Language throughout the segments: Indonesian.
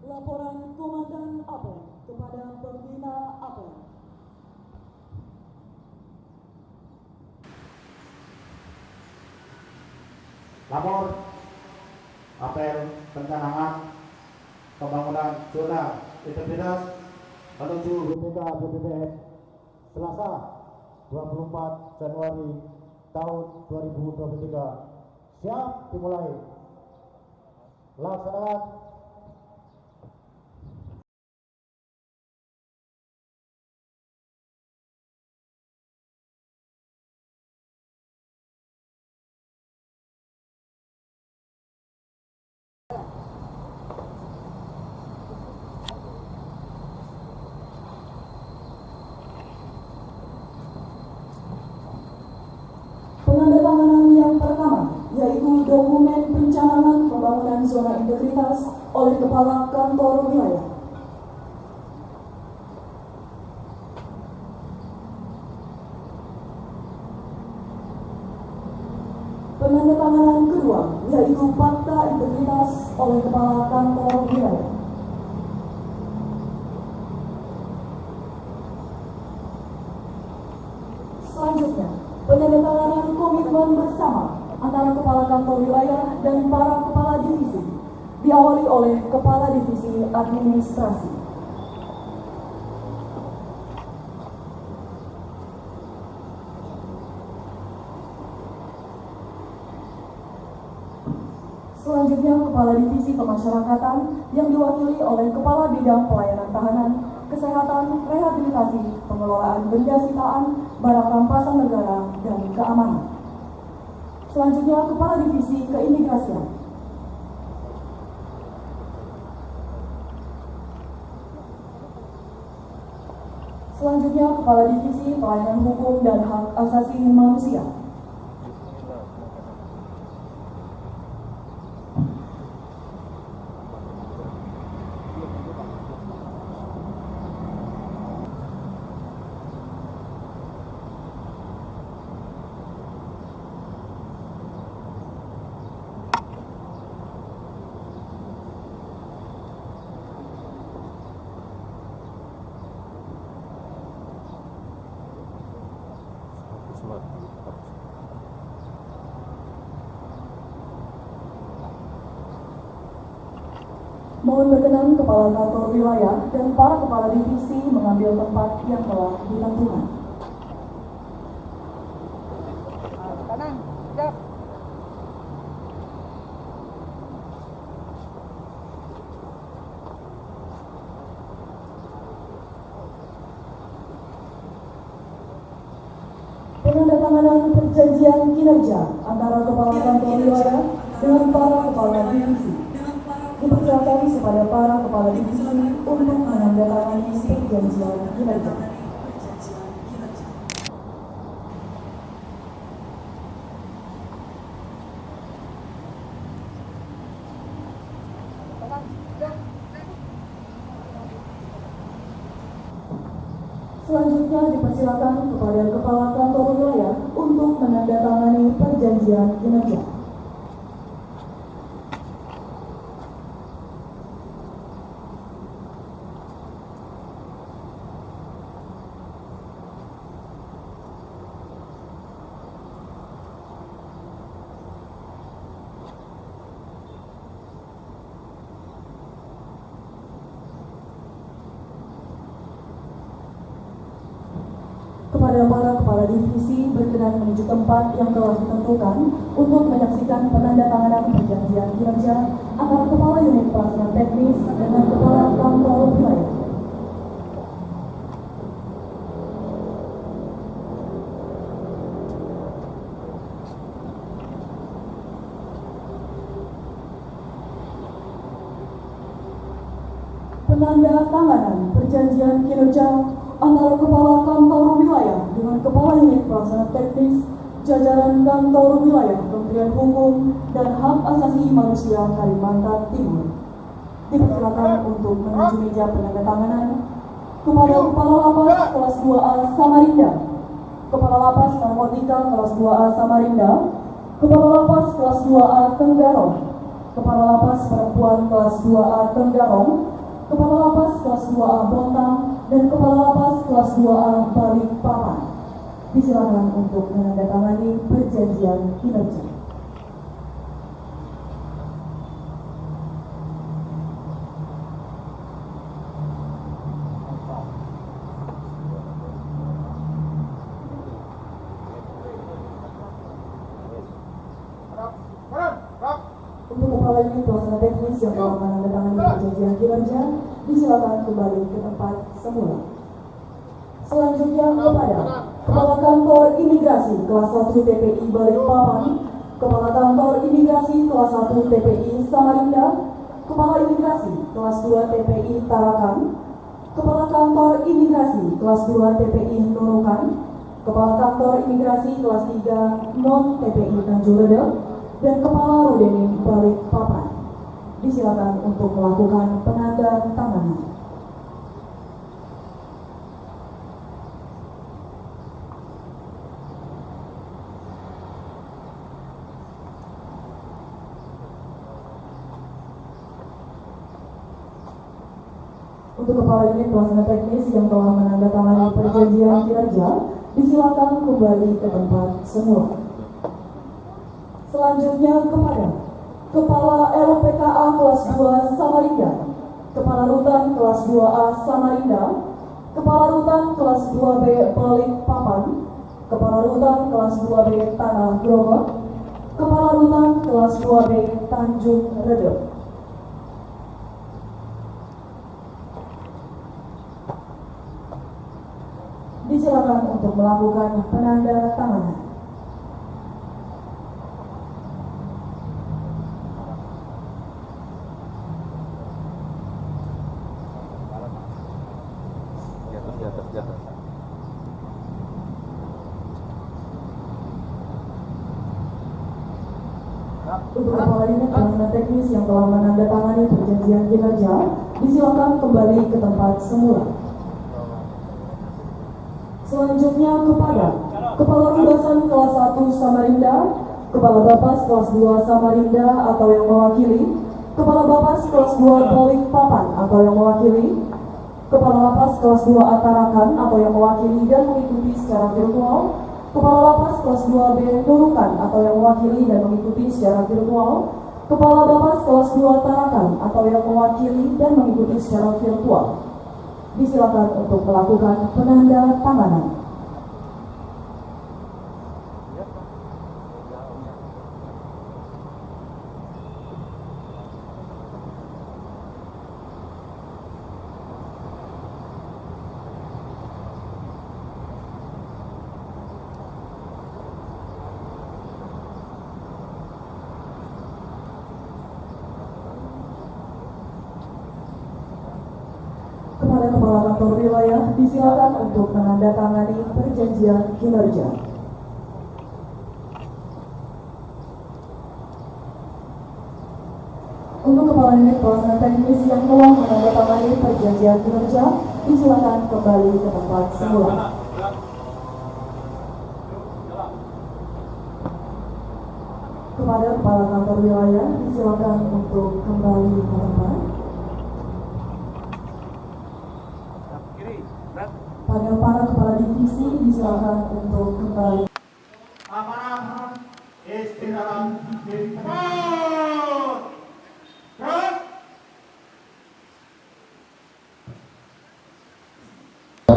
Laporan Komandan Apel kepada Pembina Apel. Lapor apel pencanangan pembangunan zona integritas menuju BPK BPPN Selasa 24 Januari tahun 2023 siap dimulai. Laksanakan. Penandatanganan yang pertama yaitu dokumen pencanangan pembangunan zona integritas oleh Kepala Kantor Wilayah. Penandatanganan kedua yaitu Fakta Integritas oleh Kepala Kantor Wilayah. Selanjutnya, penandatanganan komitmen bersama antara Kepala Kantor Wilayah dan para Kepala Divisi diawali oleh Kepala Divisi Administrasi. Selanjutnya, Kepala Divisi Pemasyarakatan yang diwakili oleh Kepala Bidang Pelayanan Tahanan, Kesehatan, Rehabilitasi, Pengelolaan Benda Sitaan, Barang Rampasan Negara, dan Keamanan. Selanjutnya, Kepala Divisi Keimigrasian. Selanjutnya, Kepala Divisi Pelayanan Hukum dan Hak Asasi Manusia. Mohon berkenan Kepala Kantor Wilayah dan para Kepala Divisi mengambil tempat yang telah ditentukan. Kanan, siap. Penandatanganan perjanjian kinerja antara Kepala Kantor Wilayah dengan para Kepala Divisi dipersilakan kepada para Kepala Divisi untuk menandatangani perjanjian kinerja. Selanjutnya dipersilakan kepada Kepala Kantor Wilayah untuk menandatangani perjanjian kinerja. Kepada para Kepala Divisi berkenan menuju tempat yang telah ditentukan untuk menyaksikan penandatanganan perjanjian kinerja antara Kepala Unit Pelaksana Teknis dengan Kepala Kantor Wilayah. Penandatanganan perjanjian kinerja antara Kepala Kantor Wilayah dengan Kepala Unit Pelaksana Teknis jajaran Kantor Wilayah Kementerian Hukum dan Hak Asasi Manusia Kalimantan Timur. Dipersilakan untuk menuju meja penandatanganan kepada Kepala Lapas kelas 2A Samarinda Kepala Lapas Narkotika kelas 2A Samarinda, Kepala Lapas kelas 2A Tenggarong, Kepala Lapas Perempuan kelas 2A Tenggarong, Kepala Lapas kelas 2A Bontang, dan Kepala Lapas kelas 2A Balikpapan. Disilakan untuk menandatangani perjanjian kinerja. Untuk kepala unit pelaksana teknis yang telah menandatangani perjanjian kinerja, disilakan kembali ke tempat semula. Selanjutnya kepada Kepala Kantor Imigrasi kelas 1 TPI Balikpapan, Kepala Kantor Imigrasi kelas 1 TPI Samarinda, Kepala Imigrasi kelas 2 TPI Tarakan, Kepala Kantor Imigrasi kelas 2 TPI Nunukan, Kepala Kantor Imigrasi kelas 3 Non TPI Tanjung Redep, dan Kepala Rudenim Balikpapan. Disilakan untuk melakukan penandatanganan. Untuk kepala unit pelaksana teknis yang telah menandatangani perjanjian kinerja, disilakan kembali ke tempat semula. Selanjutnya kepada Kepala LPKA kelas 2 Samarinda, Kepala Rutan kelas 2A Samarinda, Kepala Rutan kelas 2B Balikpapan, Kepala Rutan kelas 2B Tanah Grogol, Kepala Rutan kelas 2B Tanjung Redep. Disilakan untuk melakukan penandatanganan. Untuk kepala unit pelaksana teknis yang telah menandatangani perjanjian kinerja, disilakan kembali ke tempat semula. Selanjutnya kepada Kepala Rubasan kelas 1 Samarinda, Kepala Bapas kelas 2 Samarinda atau yang mewakili, Kepala Bapas kelas 2 Balikpapan atau yang mewakili, Kepala Lapas kelas 2 Tarakan atau yang mewakili dan mengikuti secara virtual, Kepala Lapas kelas 2B Nunukan atau yang mewakili dan mengikuti secara virtual, Kepala Bapas kelas 2 Tarakan atau yang mewakili dan mengikuti secara virtual. Disilakan untuk melakukan penandatanganan. Kepada Kepala Kantor Wilayah, disilakan untuk menandatangani perjanjian kinerja. Untuk Kepala Unit Pelaksana Teknis yang telah menandatangani perjanjian kinerja, disilakan kembali ke tempat semula. Kepada Kepala Kantor Wilayah, disilakan untuk kembali ke tempat. Pada para kepala divisi disilakan untuk kembali. Amanah istirahat cepat.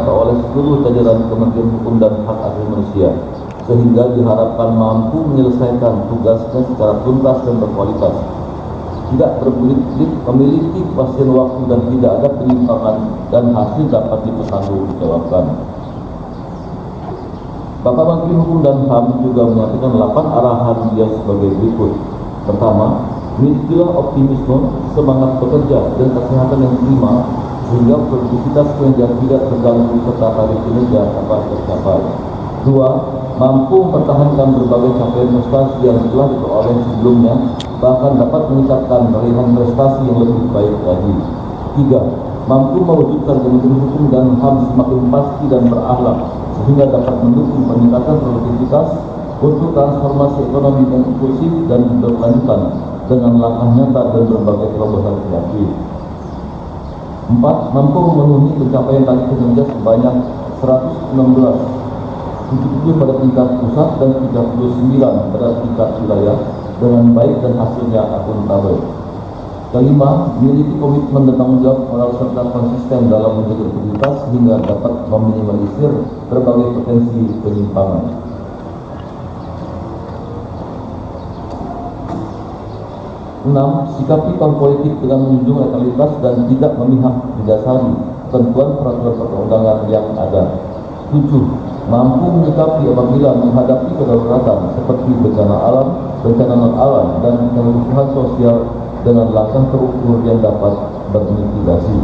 Oleh seluruh jajaran Kementerian Hukum dan Hak Asasi Manusia, sehingga diharapkan mampu menyelesaikan tugasnya secara tuntas dan berkualitas, tidak berpolitik, memiliki kepastian waktu dan tidak ada penyimpangan dan hasil dapat dipertanggungjawabkan. Bapak Menteri Hukum dan HAM juga menyampaikan 8 arahan dia sebagai berikut. Pertama, milikilah optimisme, semangat bekerja dan kesehatan yang prima sehingga produktivitas kinerja tidak terganggu serta tarif kinerja dapat tercapai. 2. Mampu mempertahankan berbagai capaian prestasi yang telah diperoleh sebelumnya, bahkan dapat meningkatkan raihan prestasi yang lebih baik lagi. 3. Mampu mewujudkan Kementerian Hukum dan HAM semakin pasti dan berakhlak sehingga dapat mendukung peningkatan produktivitas untuk transformasi ekonomi yang inklusif dan berkelanjutan dengan langkah nyata dan berbagai terobosan kreatif. 4. Mampu memenuhi pencapaian target kinerja sebanyak 116, 77 pada tingkat pusat dan 39 pada tingkat wilayah dengan baik dan hasilnya akuntabel. Kelima, memiliki komitmen dan tanggung jawab moral serta konsisten dalam menjaga integritas sehingga dapat meminimalisir berbagai potensi penyimpangan. 6. Sikapi tahun politik dengan menjunjung netralitas dan tidak memihak berdasari ketentuan peraturan perundang-undangan yang ada. 7. Mampu menyikapi apabila menghadapi kedaruratan seperti bencana alam, bencana non-alam, dan kebutuhan sosial dengan langkah terukur yang dapat bermitigasi.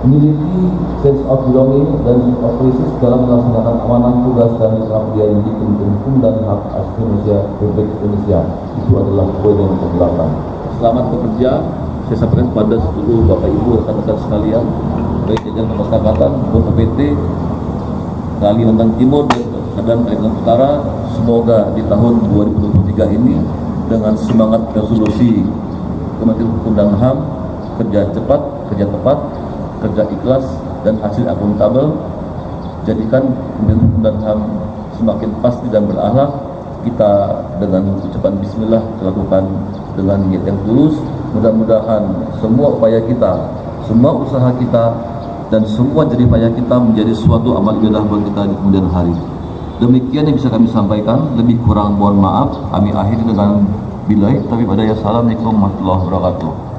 Memiliki sense of belonging dan sense of crisis dalam melaksanakan amanah tugas dan pengabdian di Kementerian Hukum dan Hak Asasi Manusia Republik Indonesia. Itu adalah poin yang ke-8. Selamat bekerja. Saya sampaikan kepada seluruh Bapak Ibu rekan-rekan sekalian, baik jajaran pemasyarakatan, BPT, Kalimantan Timur dan Kalimantan Utara. Semoga di tahun 2023 ini dengan semangat resolusi Kementerian Hukum dan HAM, kerja cepat, kerja tepat, kerja ikhlas, dan hasil akuntabel, jadikan Kementerian Hukum dan HAM semakin pasti dan berakhlak. Kita dengan ucapan bismillah lakukan dengan niat yang tulus. Mudah-mudahan semua upaya kita, semua usaha kita, dan semua jerih payah kita menjadi suatu amal ibadah buat kita di kemudian hari. Demikian yang bisa kami sampaikan, lebih kurang mohon maaf. Kami akhiri dengan billahi taufiq wal hidayah. Assalamualaikum warahmatullahi wabarakatuh.